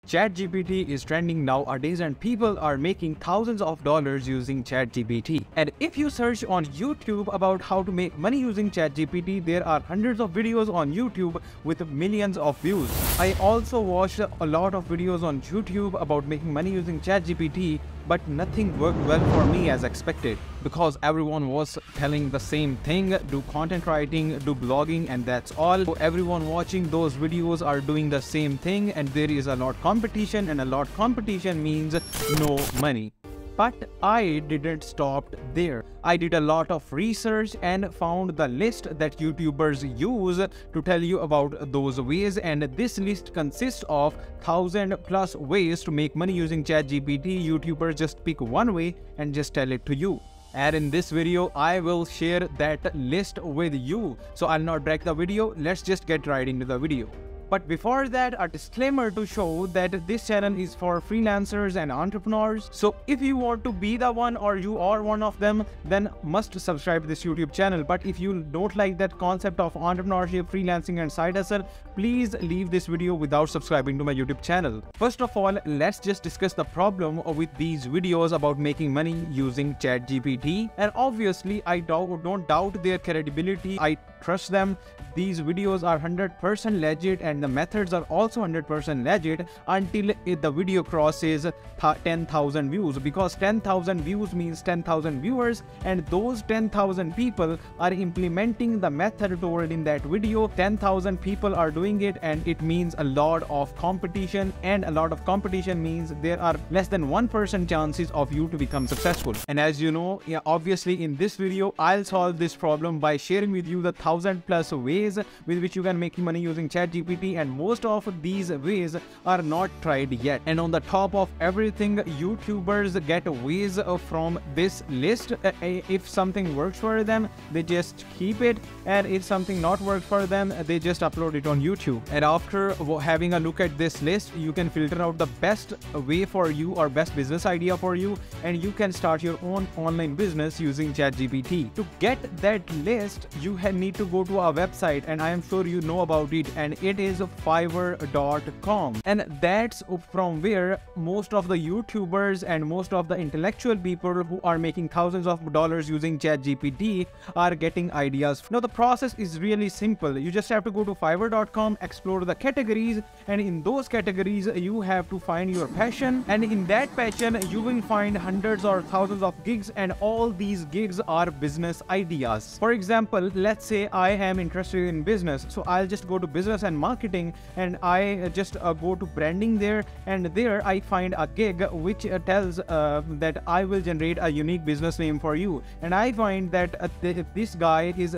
ChatGPT is trending nowadays and people are making thousands of dollars using ChatGPT. And if you search on YouTube about how to make money using ChatGPT, there are hundreds of videos on YouTube with millions of views. I also watched a lot of videos on YouTube about making money using ChatGPT, but nothing worked well for me as expected because everyone was telling the same thing: do content writing, do blogging, and that's all. So everyone watching those videos are doing the same thing, and there is a lot of competition, and a lot of competition means no money. But I didn't stop there. I did a lot of research and found the list that YouTubers use to tell you about those ways, and this list consists of 1,000+ ways to make money using ChatGPT. YouTubers just pick one way and just tell it to you. And in this video, I will share that list with you. So I'll not drag the video. Let's just get right into the video. But before that, a disclaimer to show that this channel is for freelancers and entrepreneurs. So if you want to be the one, or you are one of them, then must subscribe to this YouTube channel. But if you don't like that concept of entrepreneurship, freelancing and side hustle, please leave this video without subscribing to my YouTube channel. First of all, let's just discuss the problem with these videos about making money using ChatGPT. And obviously, I don't doubt their credibility. I trust them. These videos are 100% legit, and the methods are also 100% legit until the video crosses 10,000 views, because 10,000 views means 10,000 viewers, and those 10,000 people are implementing the method told in that video. 10,000 people are doing it, and it means a lot of competition, and a lot of competition means there are less than 1% chances of you to become successful. And as you know, obviously in this video, I'll solve this problem by sharing with you the 1,000+ ways with which you can make money using ChatGPT, and most of these ways are not tried yet. And on the top of everything, YouTubers get ways from this list. If something works for them, they just keep it, and if something not works for them, they just upload it on YouTube. And after having a look at this list, you can filter out the best way for you or best business idea for you, and you can start your own online business using ChatGPT. To get that list, you need to go to our website, and I am sure you know about it, and it is fiverr.com. And that's from where most of the YouTubers and most of the intellectual people who are making thousands of dollars using ChatGPT are getting ideas. Now the process is really simple. You just have to go to fiverr.com, explore the categories, and in those categories you have to find your passion, and in that passion you will find hundreds or thousands of gigs, and all these gigs are business ideas. For example, let's say I am interested in business, so I'll just go to business and marketing, and I just go to branding there, and there I find a gig which tells that I will generate a unique business name for you, and I find that this guy is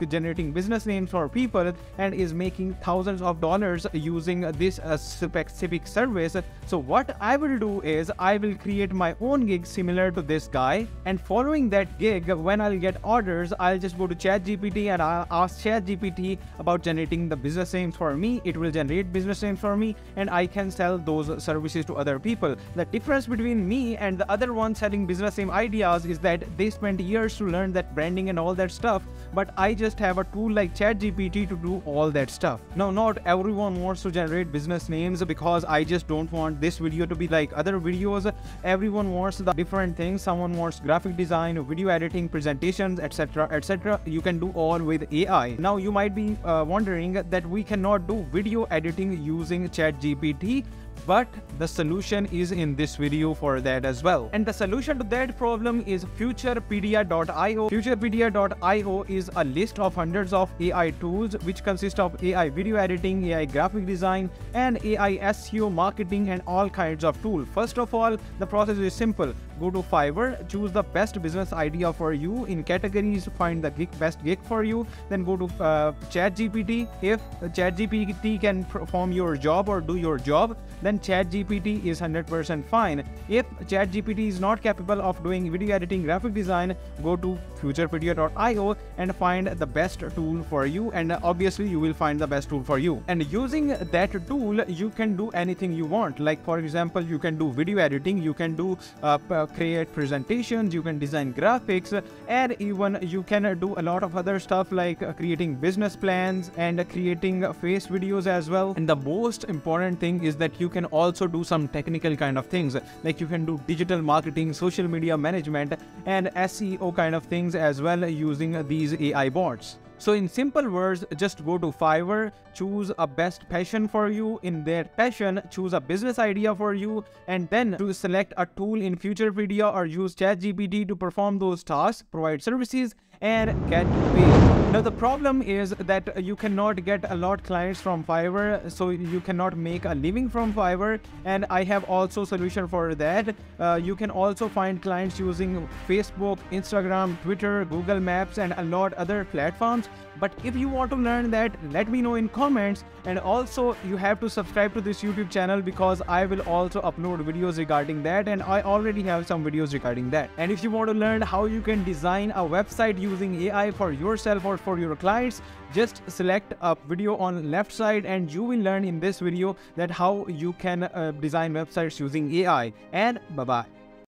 generating business names for people and is making thousands of dollars using this specific service. So what I will do is I will create my own gig similar to this guy, and following that gig, when I'll get orders, I'll just go to ChatGPT and I'll ask ChatGPT about generating the business names for me. It will generate business names for me, and I can sell those services to other people. The difference between me and the other one selling business name ideas is that they spent years to learn that branding and all that stuff, but I just have a tool like ChatGPT to do all that stuff. Now, not everyone wants to generate business names, because I just don't want this video to be like other videos. Everyone wants the different things. Someone wants graphic design, video editing, presentations, etc., etc. You can do all with AI. Now you might be wondering that we cannot do video editing using ChatGPT, but the solution is in this video for that as well. And the solution to that problem is futurepedia.io. Futurepedia.io is a list of hundreds of AI tools which consist of AI video editing, AI graphic design, and AI SEO marketing, and all kinds of tools. First of all, the process is simple. Go to Fiverr, choose the best business idea for you. In categories, find the best gig for you. Then go to ChatGPT. If ChatGPT can perform your job or do your job, then ChatGPT is 100% fine. If ChatGPT is not capable of doing video editing, graphic design, go to futurepedia.io and find the best tool for you, and obviously you will find the best tool for you. And using that tool, you can do anything you want. Like for example, you can do video editing, you can do create presentations, you can design graphics, and even you can do a lot of other stuff like creating business plans and creating face videos as well. And the most important thing is that you can also do some technical kind of things, like you can do digital marketing, social media management, and SEO kind of things as well using these AI bots. So in simple words, just go to Fiverr, choose a best passion for you. In that passion, choose a business idea for you, and then to select a tool in Futurepedia or use Chat GPT to perform those tasks, provide services, and get paid. Now the problem is that you cannot get a lot clients from Fiverr, so you cannot make a living from Fiverr, and I have also solution for that. You can also find clients using Facebook, Instagram, Twitter, Google Maps, and a lot other platforms. But if you want to learn that, let me know in comments, and also you have to subscribe to this YouTube channel because I will also upload videos regarding that, and I already have some videos regarding that. And if you want to learn how you can design a website using AI for yourself or for your clients, just select a video on left side and you will learn in this video that how you can design websites using AI. And bye bye.